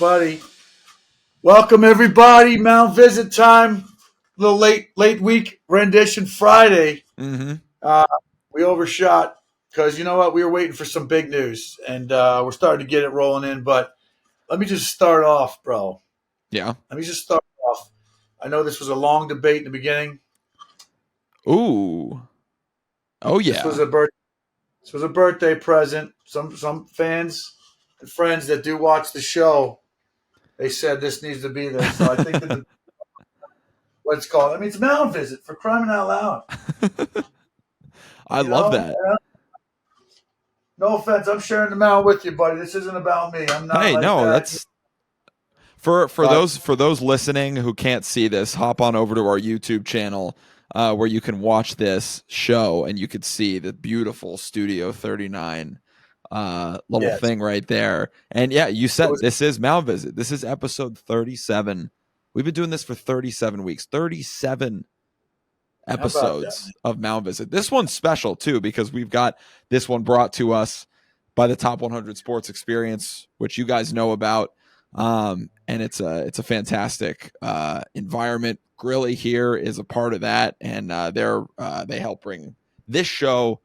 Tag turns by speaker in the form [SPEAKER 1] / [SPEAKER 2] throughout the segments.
[SPEAKER 1] buddy. Welcome, everybody. Mound visit time. A little late week rendition Friday.
[SPEAKER 2] Mm-hmm.
[SPEAKER 1] We overshot because you know what? We were waiting for some big news, and we're starting to get it rolling in. But let me just start off, bro.
[SPEAKER 2] Yeah.
[SPEAKER 1] Let me just start off. I know this was a long debate in the beginning.
[SPEAKER 2] Ooh. Oh
[SPEAKER 1] This was
[SPEAKER 2] yeah.
[SPEAKER 1] a birthday present. Some fans and friends that do watch the show, they said this needs to be there. So I think that what's called. I mean, it's Mound visit for crying out loud.
[SPEAKER 2] I
[SPEAKER 1] You
[SPEAKER 2] love
[SPEAKER 1] know,
[SPEAKER 2] that.
[SPEAKER 1] no offense, I'm sharing the mound with you, buddy. This isn't about me. I'm not
[SPEAKER 2] Hey,
[SPEAKER 1] like
[SPEAKER 2] no,
[SPEAKER 1] that.
[SPEAKER 2] that's for
[SPEAKER 1] But
[SPEAKER 2] those listening who can't see this, hop on over to our YouTube channel where you can watch this show and you could see the beautiful Studio 39 little
[SPEAKER 1] yes,
[SPEAKER 2] thing right there. And yeah, you
[SPEAKER 1] it
[SPEAKER 2] said
[SPEAKER 1] was.
[SPEAKER 2] this is Mound Visit. This is episode 37. We've been doing this for 37 weeks. 37
[SPEAKER 1] How about that, man?
[SPEAKER 2] episodes of Mound Visit. This one's special too because we've got this one brought to us by the Top 100 Sports Experience, which you guys know about, and it's a fantastic environment. Grilli here is a part of that, and they help bring this show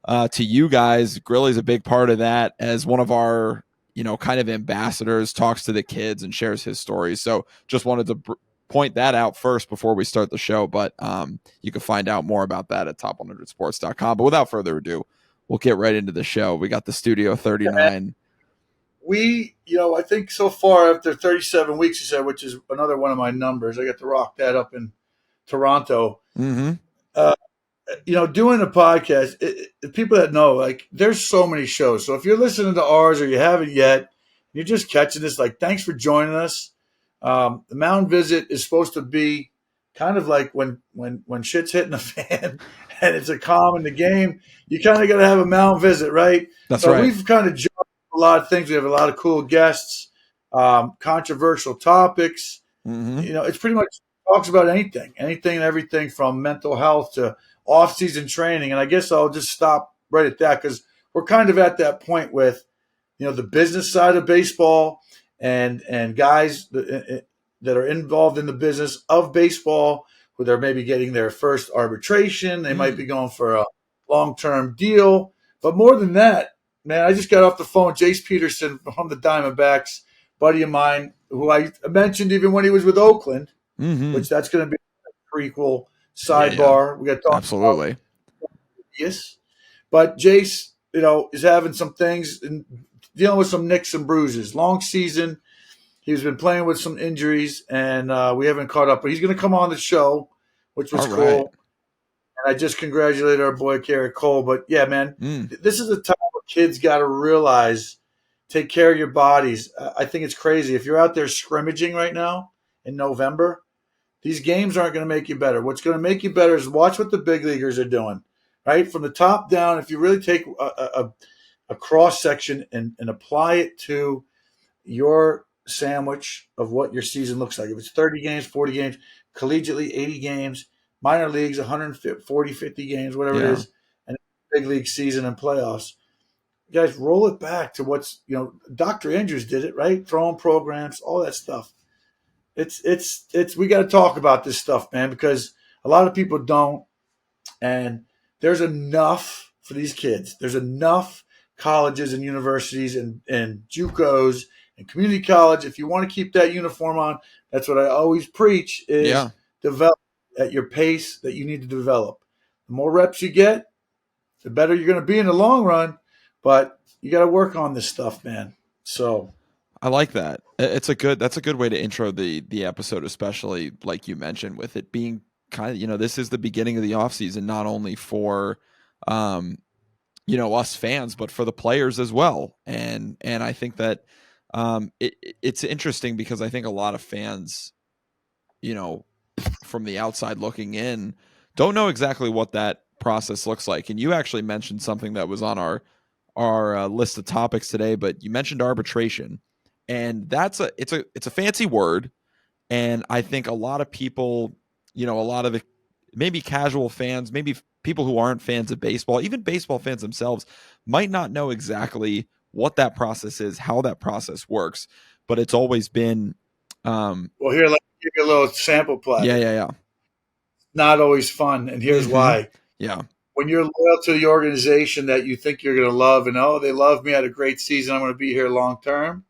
[SPEAKER 2] to you guys. Grilli's a big part of that as one of our kind of ambassadors. Talks to the kids and shares his stories. So just wanted to point that out first before we start the show, but you can find out more about that at top100sports.com. But without further ado, we'll get right into the show. We got the Studio 39.
[SPEAKER 1] I think so far after 37 weeks, you said, which is another one of my numbers. I got to rock that up in Toronto.
[SPEAKER 2] Mm-hmm.
[SPEAKER 1] Doing a podcast, people that know, like, there's so many shows. So if you're listening to ours or you haven't yet, you're just catching this, like, thanks for joining us. The Mound Visit is supposed to be kind of like when shit's hitting the fan and it's a calm in the game, you kind of got to have a Mound Visit, right?
[SPEAKER 2] That's
[SPEAKER 1] So
[SPEAKER 2] right.
[SPEAKER 1] we've kind of jumped a lot of things. We have a lot of cool guests, controversial topics.
[SPEAKER 2] Mm-hmm.
[SPEAKER 1] It's pretty much talks about anything and everything from mental health to off-season training. And I guess I'll just stop right at that because we're kind of at that point with, the business side of baseball and guys that are involved in the business of baseball who they're maybe getting their first arbitration. They might be going for a long-term deal. But more than that, man, I just got off the phone with Jace Peterson from the Diamondbacks, buddy of mine, who I mentioned even when he was with Oakland, which that's going to be a prequel sidebar.
[SPEAKER 2] Yeah.
[SPEAKER 1] We got to talk
[SPEAKER 2] Absolutely.
[SPEAKER 1] about yes. But Jace, is having some things and dealing with some nicks and bruises. Long season. He's been playing with some injuries, and we haven't caught up. But he's going to come on the show, which was
[SPEAKER 2] All
[SPEAKER 1] cool.
[SPEAKER 2] right.
[SPEAKER 1] And I just congratulated our boy, Garrett Cole. But, yeah, man, this is a time where kids got to realize, take care of your bodies. I think it's crazy. If you're out there scrimmaging right now in November, these games aren't going to make you better. What's going to make you better is watch what the big leaguers are doing, right? From the top down, if you really take a cross-section and apply it to your sandwich of what your season looks like. If it's 30 games, 40 games, collegiately 80 games, minor leagues 140, 50 games, whatever it is, and big league season and playoffs. You guys, roll it back to what's, Dr. Andrews did it, right? Throwing programs, all that stuff. It's we got to talk about this stuff, man, because a lot of people don't, and there's enough for these kids. There's enough colleges and universities and JUCOs and community college. If you want to keep that uniform on, that's what I always preach is develop at your pace that you need to develop. The more reps you get, the better you're going to be in the long run, but you got to work on this stuff, man. So
[SPEAKER 2] I like that. That's a good way to intro the episode, especially like you mentioned, with it being kind of, this is the beginning of the off season, not only for, us fans, but for the players as well. And I think that, it's interesting because I think a lot of fans, from the outside looking in, don't know exactly what that process looks like. And you actually mentioned something that was on our list of topics today, but you mentioned arbitration, and it's a fancy word. And I think a lot of people, a lot of the maybe casual fans, maybe people who aren't fans of baseball, even baseball fans themselves, might not know exactly what that process is, how that process works. but it's always been.
[SPEAKER 1] Well, here, let me give you a little sample
[SPEAKER 2] Yeah,
[SPEAKER 1] platter.
[SPEAKER 2] yeah,
[SPEAKER 1] Not always fun, and
[SPEAKER 2] yeah.
[SPEAKER 1] here's why.
[SPEAKER 2] Yeah,
[SPEAKER 1] When you're loyal to the organization that you think you're going to love, and oh, they love me, I had a great season, I'm going to be here long term,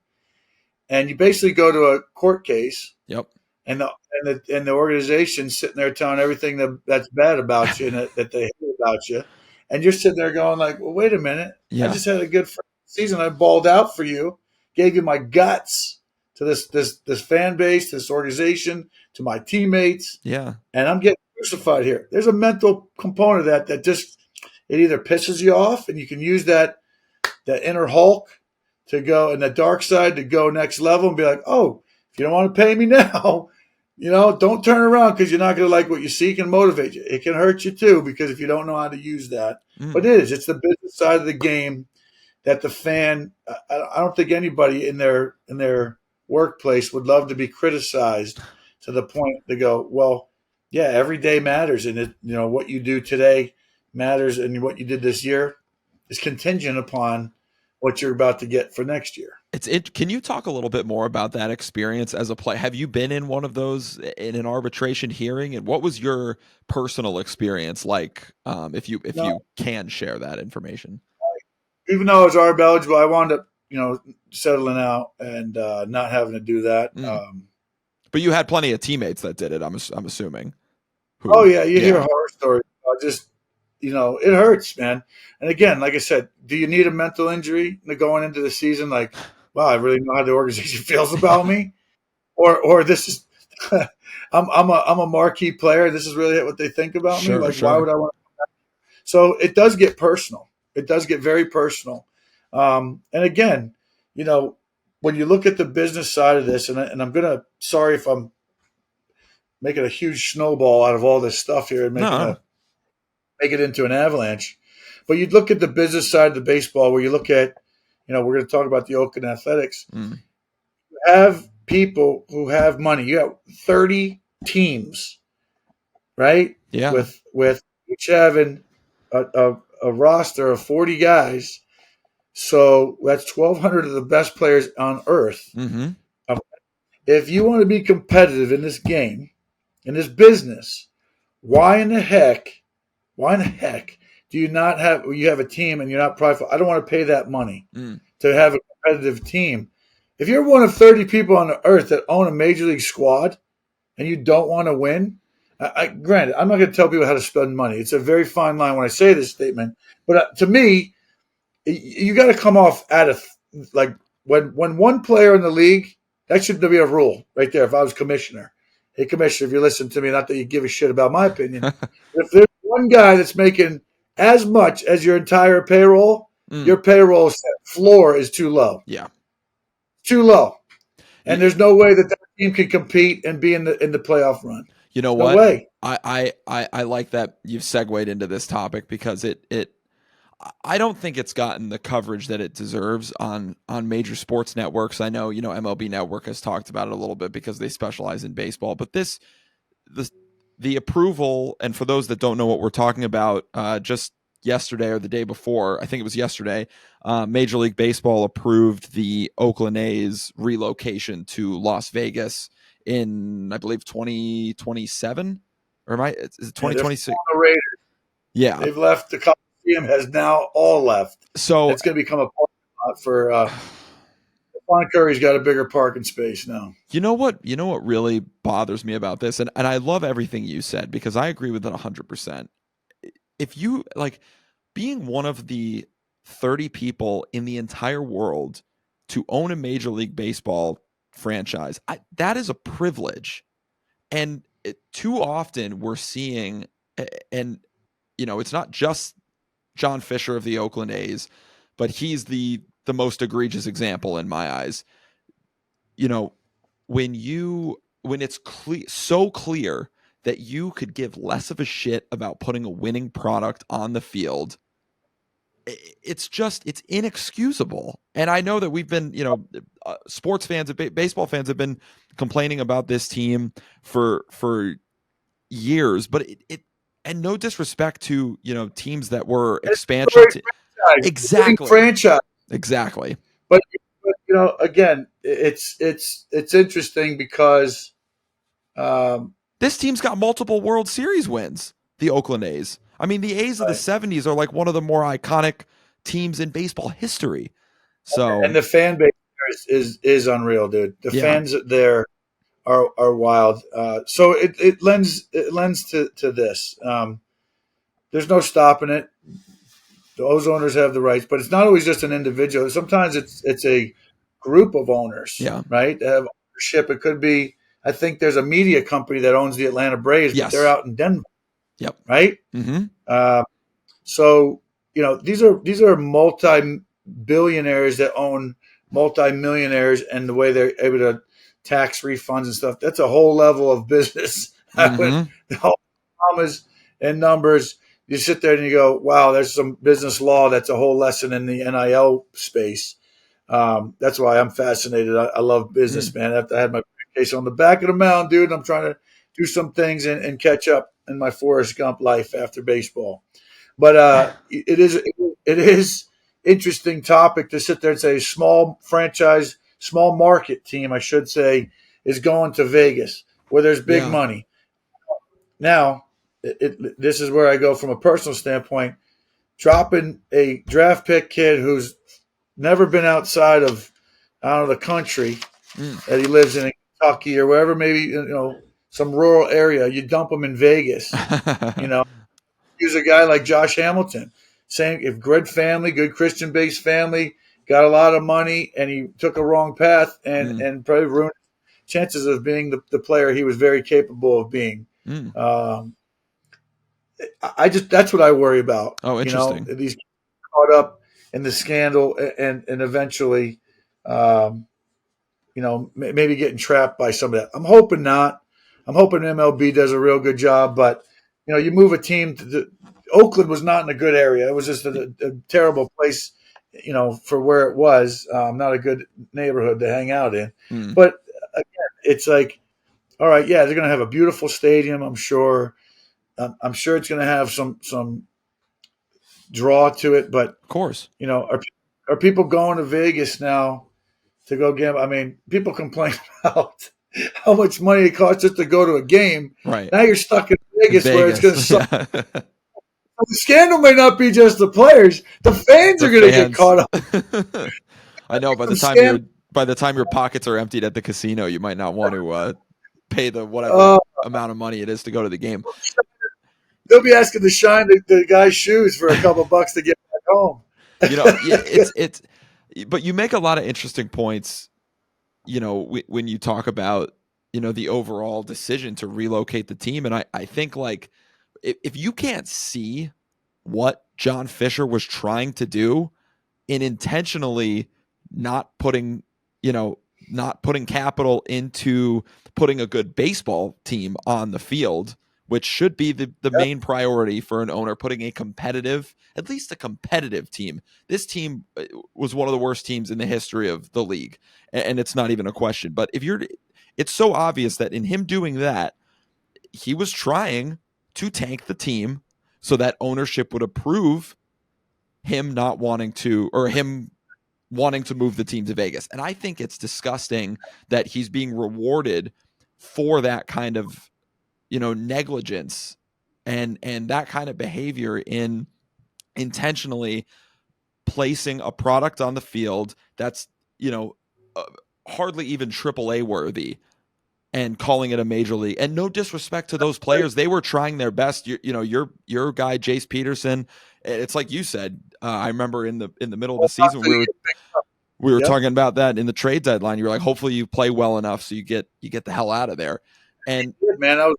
[SPEAKER 1] and you basically go to a court case,
[SPEAKER 2] yep.
[SPEAKER 1] and the organization's sitting there telling everything that's bad about you and that they hate about you, and you're sitting there going like, well, wait a minute, I
[SPEAKER 2] Yeah,
[SPEAKER 1] just had a good season, I balled out for you, gave you my guts to this fan base, this organization, to my teammates,
[SPEAKER 2] yeah,
[SPEAKER 1] and I'm getting crucified here. There's a mental component of that just it either pisses you off, and you can use that inner Hulk to go and the dark side to go next level and be like, oh, if you don't want to pay me now, don't turn around because you're not going to like what you see. It can motivate you. It can hurt you too because if you don't know how to use that, but it's the business side of the game that the fan. I don't think anybody in their workplace would love to be criticized to the point to go, well, yeah, every day matters, and what you do today matters, and what you did this year is contingent upon what you're about to get for next year.
[SPEAKER 2] Can you talk a little bit more about that experience as a player? Have you been in one of those in an arbitration hearing, and what was your personal experience like? If you can share that information.
[SPEAKER 1] Even though I was ARB eligible, I wound up settling out and not having to do that.
[SPEAKER 2] But you had plenty of teammates that did it. I'm assuming.
[SPEAKER 1] Oh yeah, you hear horror stories. Just it hurts, man. And again, like I said, do you need a mental injury going into the season? Like, wow, I really know how the organization feels about me, or this is I'm a marquee player. This is really what they think about me. Like, why would I want? So it does get personal. It does get very personal. And again, when you look at the business side of this, and I'm sorry if I'm making a huge snowball out of all this stuff here and make it into an avalanche. But you'd look at the business side of the baseball where you look at, we're going to talk about the Oakland Athletics. You have people who have money. You have 30 teams, right?
[SPEAKER 2] Yeah.
[SPEAKER 1] With each having a roster of 40 guys. So that's 1,200 of the best players on earth. If you want to be competitive in this game, in this business, why in the heck do you not have a team and you're not prideful? I don't want to pay that money to have a competitive team. If you're one of 30 people on the earth that own a major league squad and you don't want to win, granted, I'm not going to tell people how to spend money. It's a very fine line when I say this statement. But to me, you got to come off like when one player in the league, that should be a rule right there. If I was commissioner, hey commissioner, if you listen to me, not that you give a shit about my opinion, if there's one guy that's making as much as your entire payroll, your payroll floor is too low.
[SPEAKER 2] Yeah,
[SPEAKER 1] too low, and there's no way that team can compete and be in the playoff run.
[SPEAKER 2] You know
[SPEAKER 1] no
[SPEAKER 2] what?
[SPEAKER 1] Way.
[SPEAKER 2] I like that you've segued into this topic because I don't think it's gotten the coverage that it deserves on major sports networks. I know, MLB Network has talked about it a little bit because they specialize in baseball, but the approval, and for those that don't know what we're talking about, just yesterday or the day before, I think it was yesterday, Major League Baseball approved the Oakland A's relocation to Las Vegas in, I believe, 2027, or is it 2026? Yeah,
[SPEAKER 1] they've left. The Coliseum has now all left.
[SPEAKER 2] So
[SPEAKER 1] it's going to become a parking lot for. Juan Curry's got a bigger parking space now.
[SPEAKER 2] You know what really bothers me about this, and I love everything you said because I agree with it 100%. If you being one of the 30 people in the entire world to own a Major League Baseball franchise, that is a privilege. And too often we're seeing, and it's not just John Fisher of the Oakland A's, but he's the most egregious example in my eyes. When it's so clear that you could give less of a shit about putting a winning product on the field, it's inexcusable. And I know that we've been, sports fans, baseball fans have been complaining about this team for years, but and no disrespect to, teams that were expansion.
[SPEAKER 1] Exactly.
[SPEAKER 2] Exactly.
[SPEAKER 1] But again, it's interesting because
[SPEAKER 2] this team's got multiple World Series wins. The Oakland A's. I mean, the A's of the '70s are like one of the more iconic teams in baseball history. So,
[SPEAKER 1] and the fan base is unreal, dude. The fans there are wild. So it lends to this. There's no stopping it. Those owners have the rights, but it's not always just an individual. Sometimes it's a group of owners, right? They have ownership. It could be. I think there's a media company that owns the Atlanta Braves, but they're out in Denver.
[SPEAKER 2] Yep.
[SPEAKER 1] Right.
[SPEAKER 2] Mm-hmm.
[SPEAKER 1] So these are multi-billionaires that own multi-millionaires, and the way they're able to tax refunds and stuff. That's a whole level of business.
[SPEAKER 2] Mm-hmm.
[SPEAKER 1] All commas and numbers. You sit there and you go, wow, there's some business law. That's a whole lesson in the NIL space. That's why I'm fascinated. I love business, man. After I had my case on the back of the mound, dude, I'm trying to do some things and catch up in my Forrest Gump life after baseball. But it is interesting topic to sit there and say small franchise, small market team, I should say, is going to Vegas where there's big money. Now, this is where I go from a personal standpoint. Dropping a draft pick kid who's never been outside of the country that he lives in Kentucky or wherever, maybe some rural area. You dump him in Vegas. Use a guy like Josh Hamilton. Same, if good family, good Christian-based family, got a lot of money, and he took a wrong path and probably ruined chances of being the player he was very capable of being. That's what I worry about.
[SPEAKER 2] Oh, interesting.
[SPEAKER 1] These caught up in the scandal and eventually, maybe getting trapped by some of that. I'm hoping not. I'm hoping MLB does a real good job, but you move a team Oakland was not in a good area. It was just a terrible place, for where it was. Not a good neighborhood to hang out in. But again, it's like, all right, yeah, they're going to have a beautiful stadium, I'm sure. I'm sure it's going to have some draw to it, but
[SPEAKER 2] of course,
[SPEAKER 1] are people going to Vegas now to go gamble? I mean, people complain about how much money it costs just to go to a game.
[SPEAKER 2] Right
[SPEAKER 1] now, you're stuck in Vegas. Where it's going to suck.
[SPEAKER 2] Yeah.
[SPEAKER 1] The scandal may not be just the players; the fans are going to get caught up.
[SPEAKER 2] I know. By the time your pockets are emptied at the casino, you might not want to pay the whatever amount of money it is to go to the game.
[SPEAKER 1] They'll be asking to shine the guy's shoes for a couple bucks to get back home.
[SPEAKER 2] It's. But you make a lot of interesting points. When you talk about the overall decision to relocate the team, and I think like if you can't see what John Fisher was trying to do in intentionally not putting capital into putting a good baseball team on the field, which should be the main priority for an owner, putting at least a competitive team. This team was one of the worst teams in the history of the league, and it's not even a question. But it's so obvious that in him doing that, he was trying to tank the team so that ownership would approve him not wanting to, or him wanting to move the team to Vegas. And I think it's disgusting that he's being rewarded for that kind of negligence and that kind of behavior in intentionally placing a product on the field that's hardly even AAA worthy and calling it a major league. And no disrespect to those players, they were trying their best. Your guy Jace Peterson, it's like you said. I remember in the middle of the season we were talking about that in the trade deadline. You were like, hopefully you play well enough so you get the hell out of there. And
[SPEAKER 1] man, I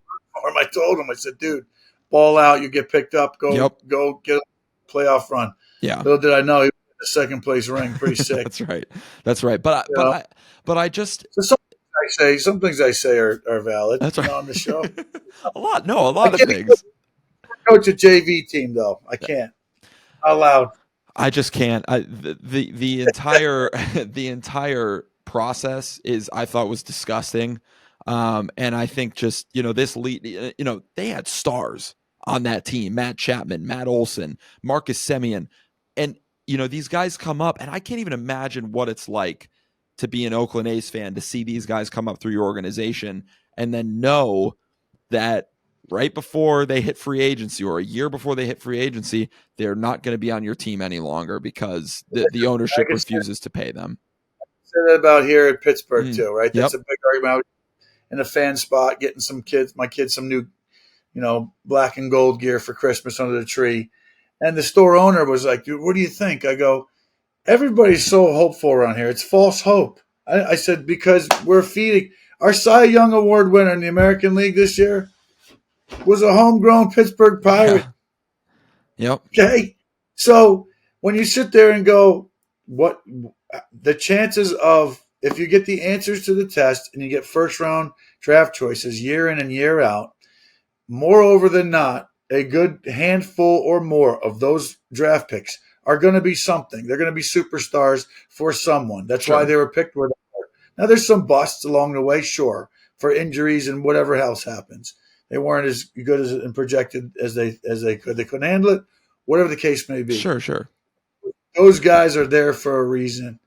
[SPEAKER 1] told him, I said, dude, ball out, you get picked up, go get a playoff run.
[SPEAKER 2] Yeah.
[SPEAKER 1] Little did I know he was in the second place ring, pretty sick.
[SPEAKER 2] That's right. But I just
[SPEAKER 1] some things I say are valid.
[SPEAKER 2] That's right.
[SPEAKER 1] On the show.
[SPEAKER 2] a lot of things.
[SPEAKER 1] Coach a JV team though. I can't. Out loud.
[SPEAKER 2] I just can't. The entire the entire process I thought was disgusting. And I think just, this lead, they had stars on that team, Matt Chapman, Matt Olson, Marcus Semien. And, these guys come up and I can't even imagine what it's like to be an Oakland A's fan, to see these guys come up through your organization and then know that right before they hit free agency or a year before they hit free agency, they're not going to be on your team any longer because the ownership refuses to pay them.
[SPEAKER 1] Say that about here in Pittsburgh too, right?
[SPEAKER 2] Yep.
[SPEAKER 1] That's a big argument. In a fan spot, getting my kids some new, black and gold gear for Christmas under the tree. And the store owner was like, dude, what do you think? I go, everybody's so hopeful around here. It's false hope. I said, because we're feeding. Our Cy Young Award winner in the American League this year was a homegrown Pittsburgh Pirate.
[SPEAKER 2] Yeah. Yep.
[SPEAKER 1] Okay. So when you sit there and go, what the chances of, if you get the answers to the test and you get first round draft choices year in and year out, moreover than not, a good handful or more of those draft picks are going to be something. They're going to be superstars for someone. That's why they were picked where they were. Now, there's some busts along the way, sure, for injuries and whatever else happens. They weren't as good as and projected as they could. They couldn't handle it, whatever the case may be.
[SPEAKER 2] Sure.
[SPEAKER 1] Those guys are there for a reason,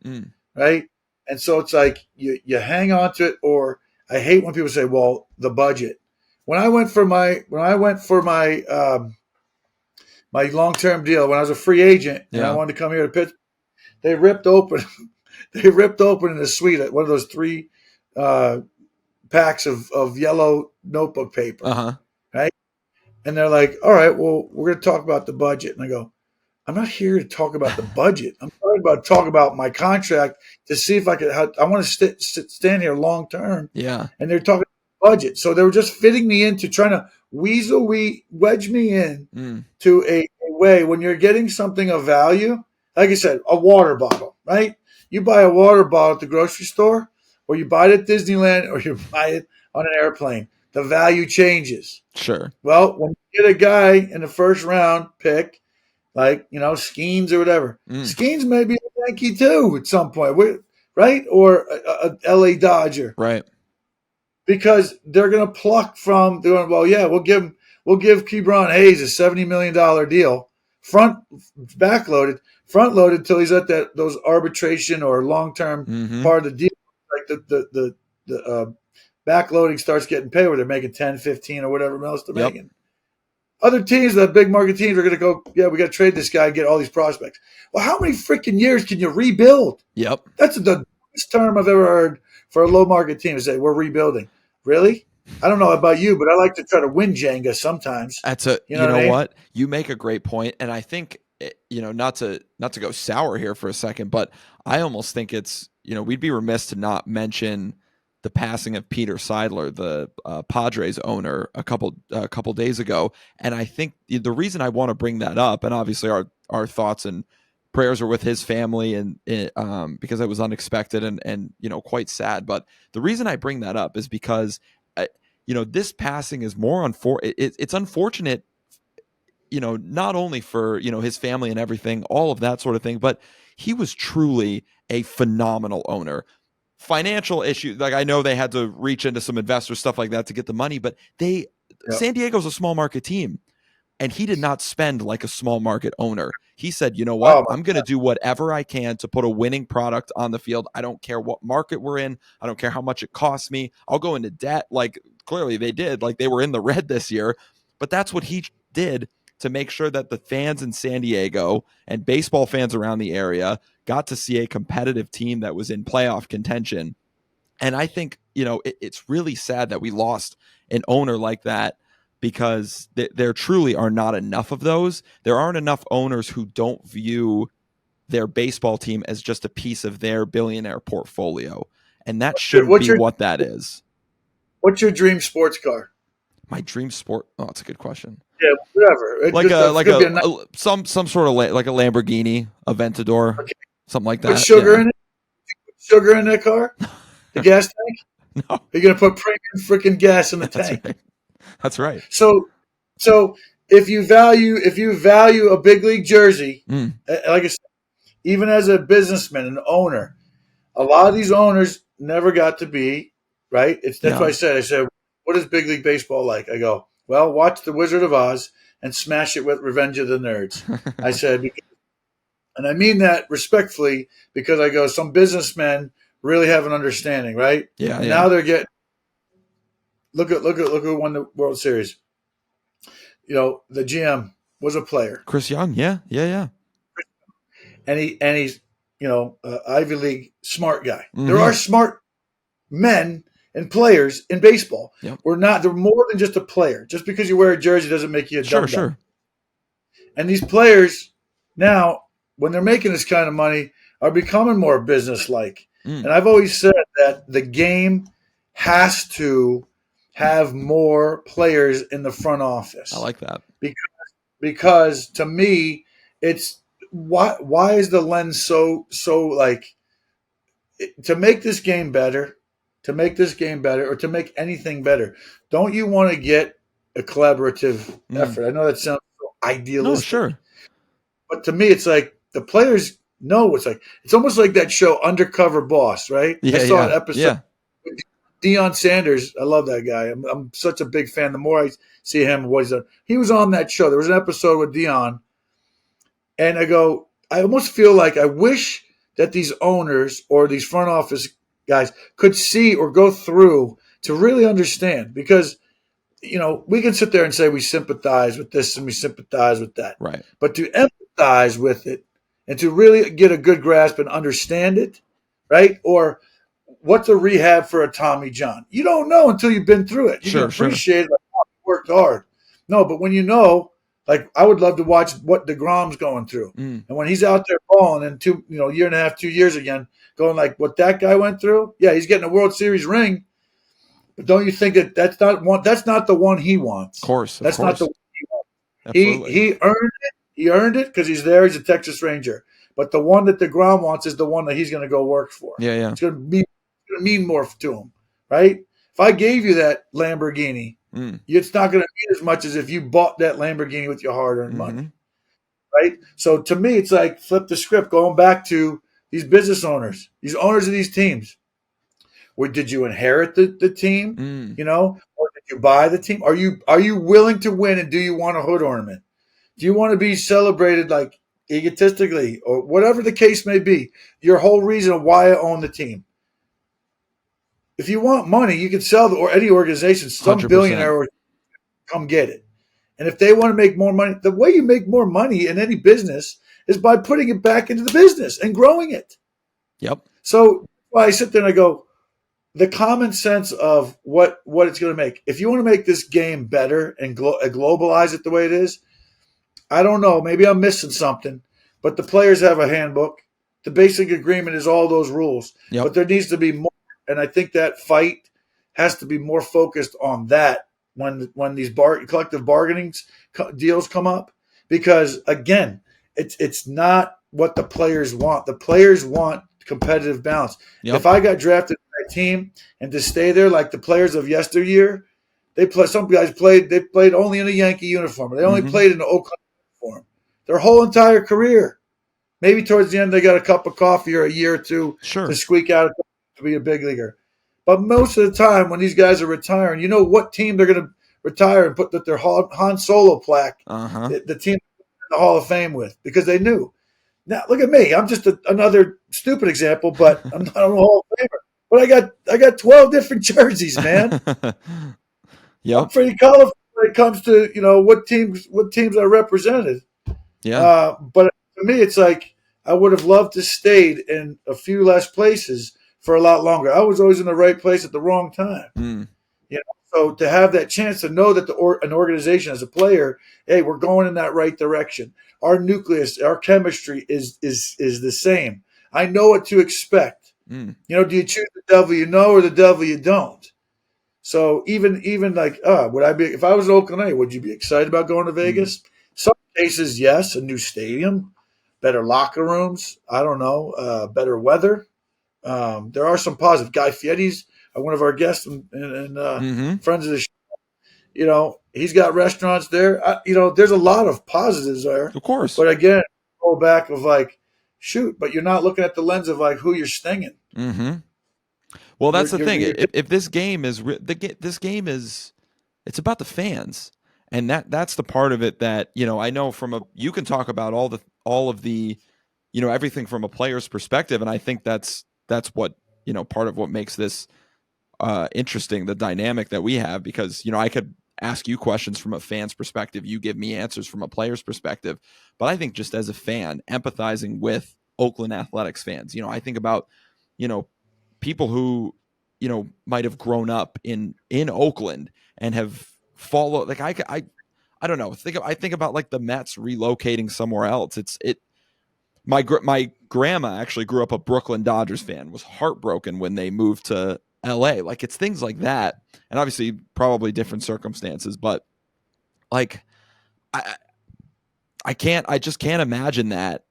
[SPEAKER 1] right? And so it's like you hang on to it, or I hate when people say, "Well, the budget." When I went for my my long-term deal, when I was a free agent and I wanted to come here to Pittsburgh, they ripped open in the suite one of those 3 packs of yellow notebook paper, right? And they're like, "All right, well, we're going to talk about the budget." And I go, "I'm not here to talk about the budget. I'm talk about my contract to see if I could. I want to stand here long term."
[SPEAKER 2] Yeah.
[SPEAKER 1] And they're talking budget, so they were just fitting me into trying to wedge me in to a way when you're getting something of value. Like I said, a water bottle, right? You buy a water bottle at the grocery store, or you buy it at Disneyland, or you buy it on an airplane. The value changes.
[SPEAKER 2] Sure.
[SPEAKER 1] Well, when you get a guy in the first round pick, like, Skeens or whatever. Skeens may be a Yankee too at some point, right? Or a LA Dodger.
[SPEAKER 2] Right.
[SPEAKER 1] Because they're going to pluck from doing, well, yeah, we'll give Kebron Hayes a $70 million deal, front loaded till he's at those arbitration or long-term part of the deal. Like the backloading starts getting paid where they're making 10, 15 or whatever else they're making. Other teams, the big market teams, are going to go, yeah, we got to trade this guy and get all these prospects. Well, how many freaking years can you rebuild?
[SPEAKER 2] Yep.
[SPEAKER 1] That's the dumbest term I've ever heard for a low market team to say, we're rebuilding. Really? I don't know about you, but I like to try to win Jenga sometimes.
[SPEAKER 2] You know what? You make a great point, and I think, not to go sour here for a second, but I almost think it's, we'd be remiss to not mention the passing of Peter Seidler, the Padres owner, a couple days ago. And I think the reason I want to bring that up, and obviously our thoughts and prayers are with his family, and because it was unexpected and quite sad. But the reason I bring that up is because this passing is more it's unfortunate, not only for his family and everything, all of that sort of thing, but he was truly a phenomenal owner. Financial issues, like I know they had to reach into some investors, stuff like that to get the money, but San Diego's a small market team, and he did not spend like a small market owner. He said, you know what, I'm going to do whatever I can to put a winning product on the field. I don't care what market we're in. I don't care how much it costs me. I'll go into debt. Like clearly they did, like they were in the red this year, but that's what he did to make sure that the fans in San Diego and baseball fans around the area got to see a competitive team that was in playoff contention. And I think, it's really sad that we lost an owner like that, because there truly are not enough of those. There aren't enough owners who don't view their baseball team as just a piece of their billionaire portfolio. And that shouldn't be what that is.
[SPEAKER 1] What's your dream sports car?
[SPEAKER 2] My dream sport? Oh, that's a good question.
[SPEAKER 1] Yeah, whatever.
[SPEAKER 2] Some sort of like a Lamborghini, Aventador, something like that.
[SPEAKER 1] Put sugar in it? Sugar in that car? The gas tank?
[SPEAKER 2] No.
[SPEAKER 1] You're going to put premium freaking gas in the tank.
[SPEAKER 2] Right. That's right.
[SPEAKER 1] So if you value a big league jersey, like I said, even as a businessman, an owner, a lot of these owners never got to be, right? That's why I said, what is big league baseball like? I go, well, watch The Wizard of Oz and smash it with Revenge of the Nerds. I said, and I mean that respectfully, because I go, some businessmen really have an understanding, right?
[SPEAKER 2] Yeah,
[SPEAKER 1] And
[SPEAKER 2] yeah.
[SPEAKER 1] now they're getting look at who won the World Series. The GM was a player,
[SPEAKER 2] Chris Young. Yeah, yeah, yeah.
[SPEAKER 1] and he's Ivy League smart guy. There
[SPEAKER 2] Mm-hmm.
[SPEAKER 1] are smart men and players in baseball.
[SPEAKER 2] Yep.
[SPEAKER 1] They're more than just a player. Just because you wear a jersey doesn't make you a
[SPEAKER 2] Sure,
[SPEAKER 1] dumb dumb.
[SPEAKER 2] sure.
[SPEAKER 1] And these players now, when they're making this kind of money, are becoming more business-like. And I've always said that the game has to have more players in the front office.
[SPEAKER 2] I like that.
[SPEAKER 1] Because to me, it's why is the lens so like to make this game better, or to make anything better, don't you want to get a collaborative effort? I know that sounds so
[SPEAKER 2] No,
[SPEAKER 1] idealistic,
[SPEAKER 2] sure.
[SPEAKER 1] but to me, it's like the players know it's almost like that show Undercover Boss, right?
[SPEAKER 2] Yeah,
[SPEAKER 1] I saw
[SPEAKER 2] yeah,
[SPEAKER 1] an episode
[SPEAKER 2] yeah.
[SPEAKER 1] with Deion Sanders. I love that guy. I'm such a big fan. The more I see him, what he's done. He was on that show. There was an episode with Deion, and I almost feel like I wish that these owners or these front office guys could see or go through to really understand, because we can sit there and say we sympathize with this and we sympathize with that.
[SPEAKER 2] Right.
[SPEAKER 1] But to empathize with it and to really get a good grasp and understand it, right? Or what's a rehab for a Tommy John? You don't know until you've been through it. You
[SPEAKER 2] Sure,
[SPEAKER 1] can appreciate it, like, oh, he worked hard. No, but when like I would love to watch what DeGrom's going through. And when he's out there balling in year and a half, 2 years again, going like what that guy went through, yeah, he's getting a World Series ring. But don't you think that's not the one he wants?
[SPEAKER 2] Of course.
[SPEAKER 1] That's not the one he wants.
[SPEAKER 2] Absolutely.
[SPEAKER 1] He earned it. He earned it because he's there. He's a Texas Ranger. But the one that DeGrom wants is the one that he's going to go work for.
[SPEAKER 2] Yeah, yeah.
[SPEAKER 1] It's going to mean more to him, right? If I gave you that Lamborghini, it's not going to mean as much as if you bought that Lamborghini with your hard-earned money, right? So to me, it's like flip the script, going back to these business owners, these owners of these teams. Or did you inherit the team, or did you buy the team? Are you willing to win, and do you want a hood ornament? Do you want to be celebrated like egotistically, or whatever the case may be? Your whole reason of why I own the team. If you want money, you can sell or any organization. Some
[SPEAKER 2] 100%.
[SPEAKER 1] billionaire will come get it. And if they want to make more money, the way you make more money in any business is by putting it back into the business and growing it.
[SPEAKER 2] Yep.
[SPEAKER 1] So I sit there and I go, the common sense of what it's going to make. If you want to make this game better and globalize it the way it is, I don't know. Maybe I'm missing something. But the players have a handbook. The basic agreement is all those rules.
[SPEAKER 2] Yep.
[SPEAKER 1] But there needs to be more. And I think that fight has to be more focused on that when these collective bargaining deals come up. Because, again, it's not what the players want. The players want competitive balance.
[SPEAKER 2] Yep.
[SPEAKER 1] If I got drafted by a team and to stay there like the players of yesteryear, some guys played only in a Yankee uniform. They only played in the Oakland uniform their whole entire career. Maybe towards the end they got a cup of coffee or a year or two to squeak out to be a big leaguer. But most of the time when these guys are retiring, you know what team they're going to retire and put their Han Solo plaque, the team in the Hall of Fame with, because they knew. Now look at me. I'm just another stupid example, but I'm not a Hall of Famer. But I got 12 different jerseys, man.
[SPEAKER 2] Yep.
[SPEAKER 1] I'm pretty colorful when it comes to what teams I represented.
[SPEAKER 2] Yeah.
[SPEAKER 1] But to me, it's like I would have loved to stayed in a few less places for a lot longer. I was always in the right place at the wrong time. So to have that chance to know that an organization as a player, hey, we're going in that right direction. Our nucleus, our chemistry is the same. I know what to expect. Do you choose the devil you know or the devil you don't? So even like, would I be, if I was Oakland A, would you be excited about going to Vegas? Some cases, yes, a new stadium, better locker rooms, I don't know, better weather. There are some positive. Guy Fieri's one of our guests and friends of the show. He's got restaurants there. There's a lot of positives there.
[SPEAKER 2] Of course.
[SPEAKER 1] But again, go back of like, shoot, but you're not looking at the lens of like who you're stinging.
[SPEAKER 2] Well, that's the thing. If this game is this game is, it's about the fans, and that's the part of it that I know you can talk about all of the everything from a player's perspective, and I think that's what part of what makes this interesting, the dynamic that we have, because, I could ask you questions from a fan's perspective. You give me answers from a player's perspective. But I think just as a fan, empathizing with Oakland Athletics fans, I think about, people who, might have grown up in Oakland and have followed, like, I don't know. I think about like the Mets relocating somewhere else. My grandma actually grew up a Brooklyn Dodgers fan, was heartbroken when they moved to LA. Like, it's things like that. And obviously probably different circumstances, but like I just can't imagine that.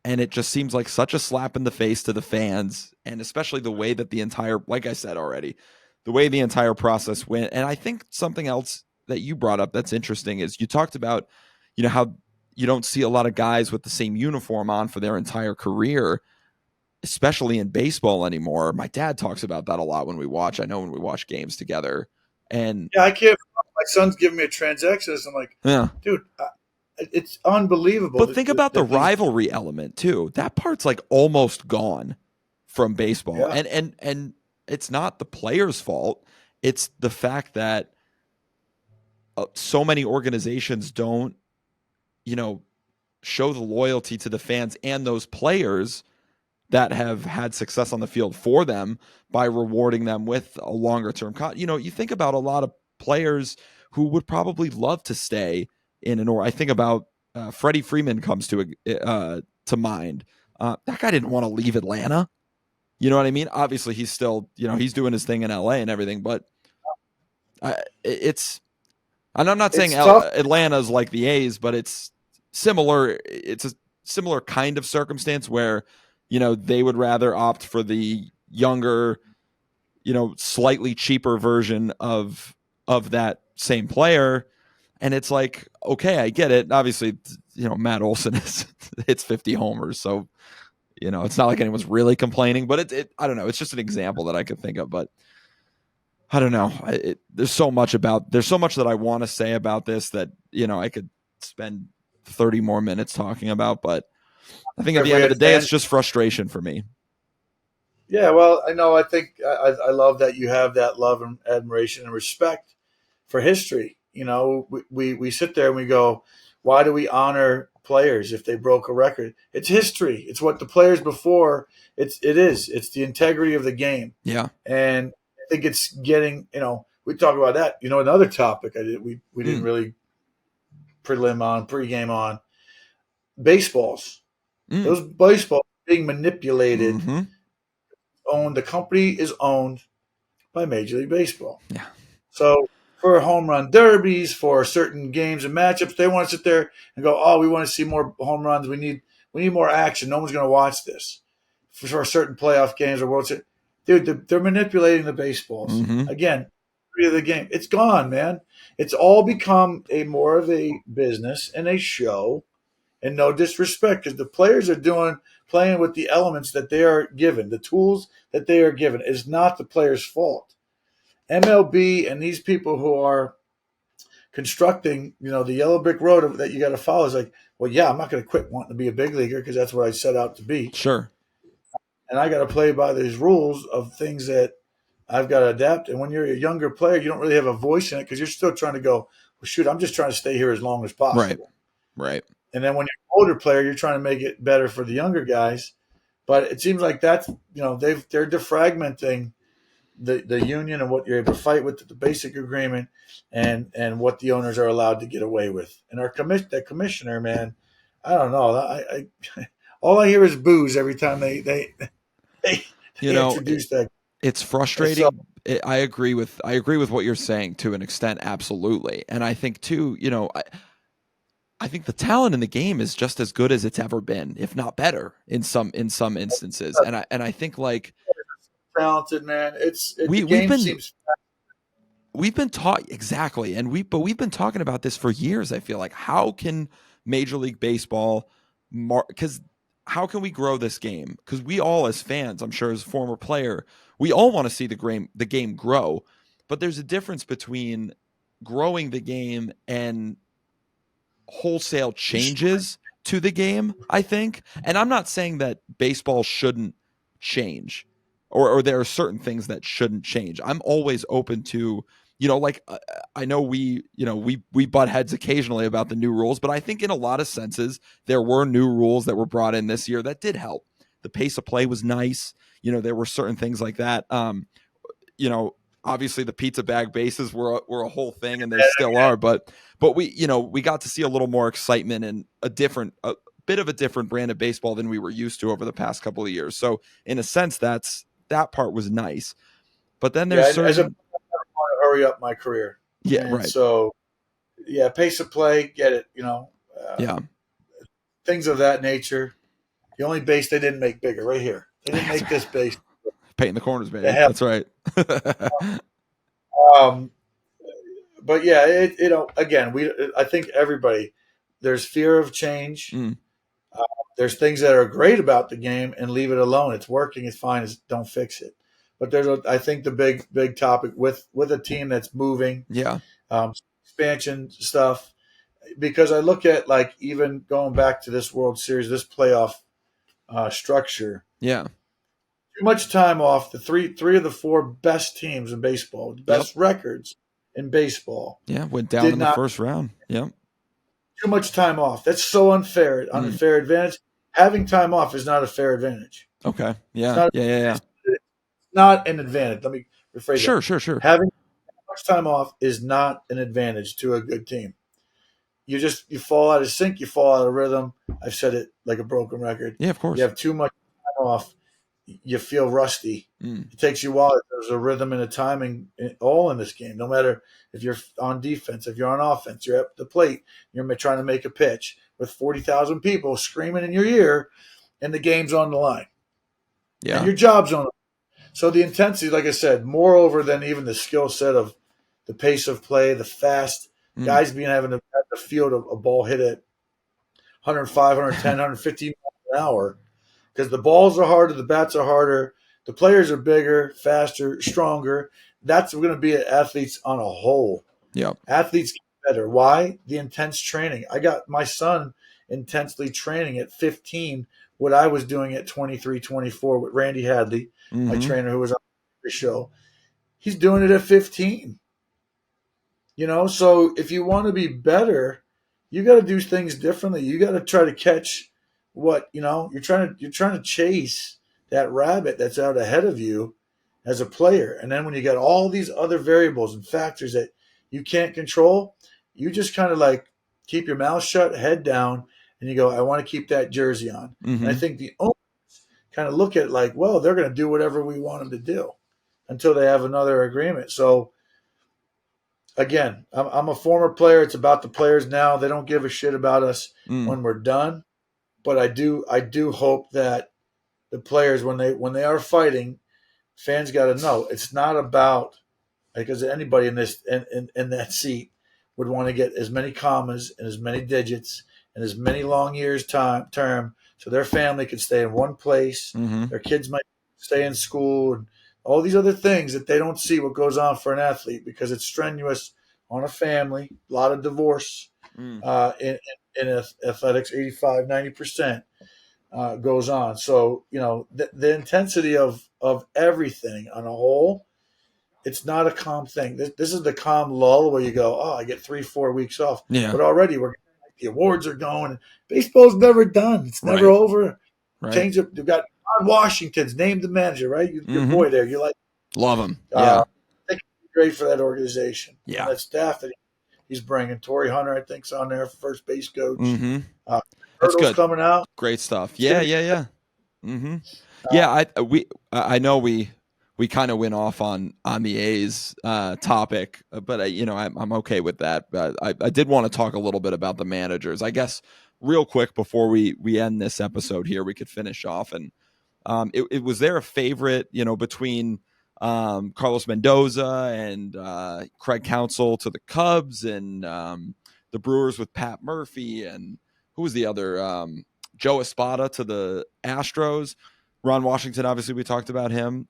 [SPEAKER 2] And it just seems like such a slap in the face to the fans, and especially the way that like I said already, the way the entire process went. And I think something else that you brought up that's interesting is you talked about, how you don't see a lot of guys with the same uniform on for their entire career, especially in baseball anymore. My dad talks about that a lot when we watch games together. And
[SPEAKER 1] yeah, I can't. My son's giving me a transaction. I'm like,
[SPEAKER 2] yeah,
[SPEAKER 1] dude, it's unbelievable.
[SPEAKER 2] but think about the rivalry element too. That part's like almost gone from baseball.
[SPEAKER 1] Yeah.
[SPEAKER 2] And it's not the player's fault. It's the fact that so many organizations don't, show the loyalty to the fans and those players that have had success on the field for them by rewarding them with a longer term you think about a lot of players who would probably love to stay in I think about Freddie Freeman comes to mind. That guy didn't want to leave Atlanta. You know what I mean? Obviously he's still, he's doing his thing in LA and everything, but and I'm not saying Atlanta's like the A's, but it's similar. It's a similar kind of circumstance where, they would rather opt for the younger, slightly cheaper version of that same player. And it's like, okay, I get it. Obviously, Matt Olson hits 50 homers. So, it's not like anyone's really complaining, but I don't know. It's just an example that I could think of, but I don't know. There's so much that I want to say about this that, I could spend 30 more minutes talking about, but I think at the end of the day, it's just frustration for me.
[SPEAKER 1] Yeah, well, I know. I think I love that you have that love and admiration and respect for history. We sit there and we go, why do we honor players if they broke a record? It's history. It's what the players before. It's the integrity of the game.
[SPEAKER 2] Yeah,
[SPEAKER 1] and I think it's getting. We talk about that. Another topic we didn't really pregame on baseballs. Those baseballs being manipulated.
[SPEAKER 2] Mm-hmm.
[SPEAKER 1] The company is owned by Major League Baseball.
[SPEAKER 2] Yeah.
[SPEAKER 1] So for home run derbies, for certain games and matchups, they want to sit there and go, "Oh, we want to see more home runs. We need more action. No one's going to watch this." For certain playoff games or World Series, dude, they're manipulating the baseballs.
[SPEAKER 2] Mm-hmm.
[SPEAKER 1] Again, of the game, it's gone, man. It's all become more of a business and a show. And no disrespect, because the players are playing with the elements that they are given, the tools that they are given. It's not the player's fault. MLB and these people who are constructing, the yellow brick road that you got to follow is like, well, yeah, I'm not going to quit wanting to be a big leaguer because that's what I set out to be.
[SPEAKER 2] Sure.
[SPEAKER 1] And I got to play by these rules of things that I've got to adapt. And when you're a younger player, you don't really have a voice in it because you're still trying to go, well, shoot, I'm just trying to stay here as long as possible.
[SPEAKER 2] Right.
[SPEAKER 1] And then when you're an older player, you're trying to make it better for the younger guys. But it seems like that's, they're defragmenting the union and what you're able to fight with, the basic agreement, and what the owners are allowed to get away with. And the commissioner, man, I don't know. I all I hear is booze every time they introduce that.
[SPEAKER 2] It's frustrating. I agree with what you're saying to an extent, absolutely. And I think too, I think the talent in the game is just as good as it's ever been, if not better, in some instances. And I think like
[SPEAKER 1] talented, man.
[SPEAKER 2] We've been taught exactly, but we've been talking about this for years. I feel like, how can Major League Baseball, because how can we grow this game? Because we all, as fans, I'm sure as a former player, we all want to see the game grow. But there's a difference between growing the game and wholesale changes to the game, I think. And I'm not saying that baseball shouldn't change. or there are certain things that shouldn't change. I'm always open to, like I know we butt heads occasionally about the new rules, but I think in a lot of senses there were new rules that were brought in this year that did help. The pace of play was nice. There were certain things like that. Obviously the pizza bag bases were a whole thing, and they still are. But we got to see a little more excitement and a bit of a different brand of baseball than we were used to over the past couple of years. So in a sense, that part was nice. But then there's certain.
[SPEAKER 1] As a, I want to hurry up my career.
[SPEAKER 2] Yeah,
[SPEAKER 1] and
[SPEAKER 2] right.
[SPEAKER 1] So, pace of play, get it. Things of that nature. The only base they didn't make bigger, right here. They didn't make this base.
[SPEAKER 2] Painting the corners, baby. That's right.
[SPEAKER 1] But yeah, again, I think everybody, there's fear of change. There's things that are great about the game, and leave it alone. It's working. It's fine. Don't fix it. But I think the big topic with a team that's moving, expansion stuff, because I look at, like, even going back to this World Series, this playoff structure.
[SPEAKER 2] Yeah.
[SPEAKER 1] Too much time off. The three of the four best teams in baseball, best records in baseball.
[SPEAKER 2] Yeah, went down in the first round. Yep.
[SPEAKER 1] Too much time off. That's so unfair. Unfair advantage. Having time off is not a fair advantage.
[SPEAKER 2] Okay. Yeah.
[SPEAKER 1] It's not an advantage. Let me rephrase that.
[SPEAKER 2] Sure.
[SPEAKER 1] Having much time off is not an advantage to a good team. You fall out of sync. You fall out of rhythm. I've said it like a broken record.
[SPEAKER 2] Yeah, of course.
[SPEAKER 1] You have too much time off. You feel rusty. It takes you a while. There's a rhythm and a timing all in this game. No matter if you're on defense, if you're on offense, you're at the plate, you're trying to make a pitch with 40,000 people screaming in your ear, and the game's on the line.
[SPEAKER 2] Yeah.
[SPEAKER 1] And your job's on the line. So the intensity, like I said, moreover than even the skill set of the pace of play, the fast guys having to have the field a ball hit at 105, 110, 150 miles an hour. Because the balls are harder, the bats are harder, the players are bigger, faster, stronger. That's going to be athletes on a whole.
[SPEAKER 2] Yeah,
[SPEAKER 1] athletes get better. Why? The intense training. I got my son intensely training at 15 what I was doing at 23, 24 with Randy Hadley, my trainer who was on the show. He's doing it at 15. So if you want to be better, you got to do things differently. You got to try to catch what you're trying to chase that rabbit that's out ahead of you as a player. And then when you got all these other variables and factors that you can't control, you just kind of like keep your mouth shut, head down, and you go, I want to keep that jersey on. And I think the owners kind of look at it like, well, they're going to do whatever we want them to do until they have another agreement. So again, I'm a former player. It's about the players now. They don't give a shit about us when we're done. But I do hope that the players, when they are fighting, fans got to know it's not about, because anybody in that seat would want to get as many commas and as many digits and as many long years term, so their family could stay in one place. Their kids might stay in school, and all these other things that they don't see what goes on for an athlete, because it's strenuous on a family. A lot of divorce in athletics, 85, 90% goes on. So, the intensity of everything on a whole, it's not a calm thing. This is the calm lull where you go, I get 3-4 weeks off.
[SPEAKER 2] Yeah.
[SPEAKER 1] But already the awards are going. Baseball's never done. It's never over.
[SPEAKER 2] Right.
[SPEAKER 1] Change up. You've got Ron Washington's named the manager, right? Your boy there. You like,
[SPEAKER 2] love him. Yeah.
[SPEAKER 1] I think he's great for that organization.
[SPEAKER 2] Yeah.
[SPEAKER 1] And that staff that he's bringing. Torrey Hunter, I think, is on there, first base coach.
[SPEAKER 2] That's good.
[SPEAKER 1] Coming out.
[SPEAKER 2] Great stuff. Yeah. I know we kind of went off on the A's topic, but I'm okay with that. But I did want to talk a little bit about the managers. I guess real quick before we end this episode here, we could finish off. And it was there a favorite, between Carlos Mendoza and Craig Counsell to the Cubs, and the Brewers with Pat Murphy, and who was the other? Joe Espada to the Astros. Ron Washington, obviously, we talked about him.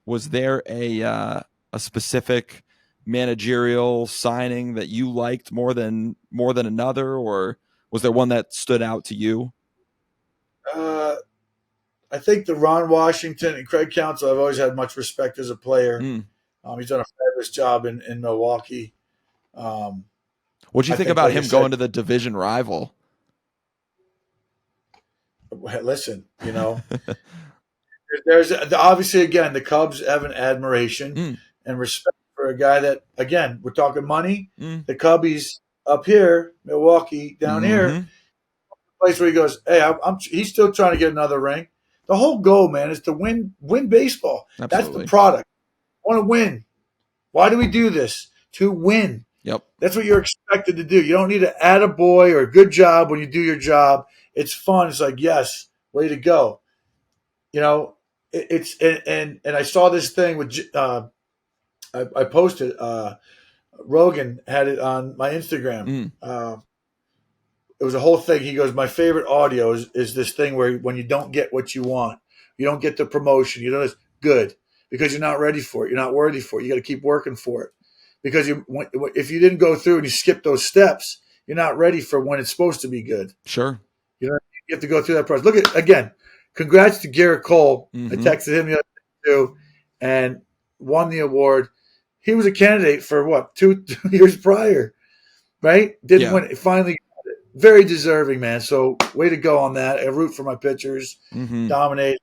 [SPEAKER 2] Was there a specific managerial signing that you liked more than another, or was there one that stood out to you?
[SPEAKER 1] I think the Ron Washington and Craig Counsell, I've always had much respect as a player. He's done a fabulous job in Milwaukee.
[SPEAKER 2] What do you think about him going to the division rival?
[SPEAKER 1] Listen, there's obviously, again, the Cubs have an admiration and respect for a guy that, again, we're talking money. The Cubbies up here, Milwaukee down here, place where he goes, hey, he's still trying to get another ring. The whole goal, man, is to win baseball.
[SPEAKER 2] Absolutely.
[SPEAKER 1] That's the product. I want to win. Why do we do this? To win.
[SPEAKER 2] Yep.
[SPEAKER 1] That's what you're expected to do. You don't need to add a boy or a good job when you do your job. It's fun. It's like, yes, way to go. It's and I saw this thing with I posted. Rogan had it on my Instagram. It was a whole thing. He goes, my favorite audio is this thing where when you don't get what you want, you don't get the promotion, it's good because you're not ready for it. You're not worthy for it. You got to keep working for it because if you didn't go through and you skip those steps, you're not ready for when it's supposed to be good.
[SPEAKER 2] Sure.
[SPEAKER 1] You have to go through that process. Look at, again, congrats to Garrett Cole. I texted him the other day too and won the award. He was a candidate for what, 2 years prior, right? Didn't win. Finally, very deserving, man. So way to go on that. I root for my pitchers. Dominate.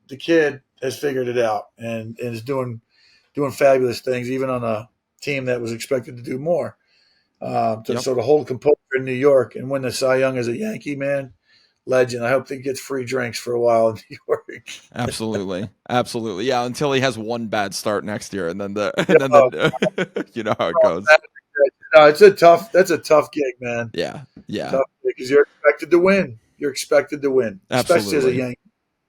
[SPEAKER 1] The kid has figured it out and is doing fabulous things, even on a team that was expected to do more. So to hold composure in New York and win the Cy Young as a Yankee, man, legend. I hope he gets free drinks for a while in New York.
[SPEAKER 2] Absolutely. Yeah, until he has one bad start next year, and then you know how it goes.
[SPEAKER 1] No, that's a tough gig, man.
[SPEAKER 2] Yeah.
[SPEAKER 1] Because you're expected to win.
[SPEAKER 2] Absolutely.
[SPEAKER 1] Especially as a Yankee.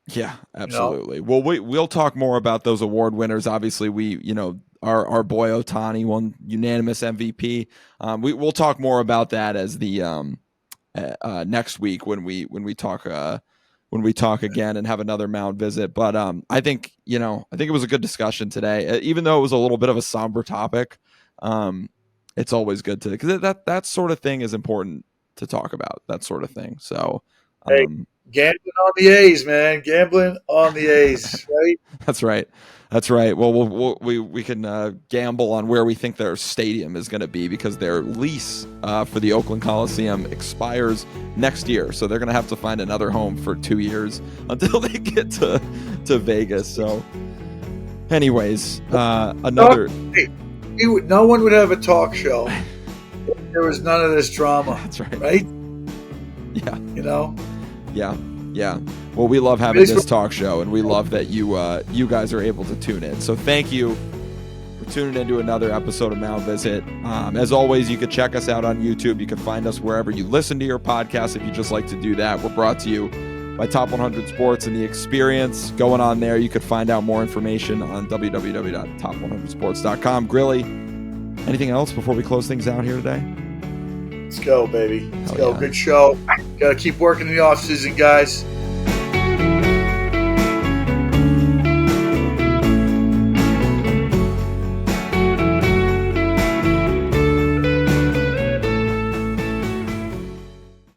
[SPEAKER 2] Yeah, absolutely. Well, we'll talk more about those award winners. Obviously, our boy Ohtani won unanimous MVP. We'll talk more about that as the next week when we talk again and have another Mound visit. But I think it was a good discussion today, even though it was a little bit of a somber topic. It's always good to, because that sort of thing is important to talk about, that sort of thing. So,
[SPEAKER 1] gambling on the A's, man. Gambling on the A's, right?
[SPEAKER 2] That's right. Well, we can gamble on where we think their stadium is going to be, because their lease for the Oakland Coliseum expires next year. So they're going to have to find another home for 2 years until they get to Vegas. So anyways, another...
[SPEAKER 1] No one would have a talk show if there was none of this drama.
[SPEAKER 2] That's right.
[SPEAKER 1] Right?
[SPEAKER 2] Yeah. Yeah. Well, we love having this talk show, and we love that you guys are able to tune in. So thank you for tuning into another episode of Mound Visit. As always, you can check us out on YouTube. You can find us wherever you listen to your podcast if you just like to do that. We're brought to you by Top 100 Sports and the Experience. Going on there, you could find out more information on www.top100sports.com. Grilli, anything else before we close things out here today?
[SPEAKER 1] Let's go, baby. Let's go. Yeah. Good show. Got to keep working in the offseason, guys.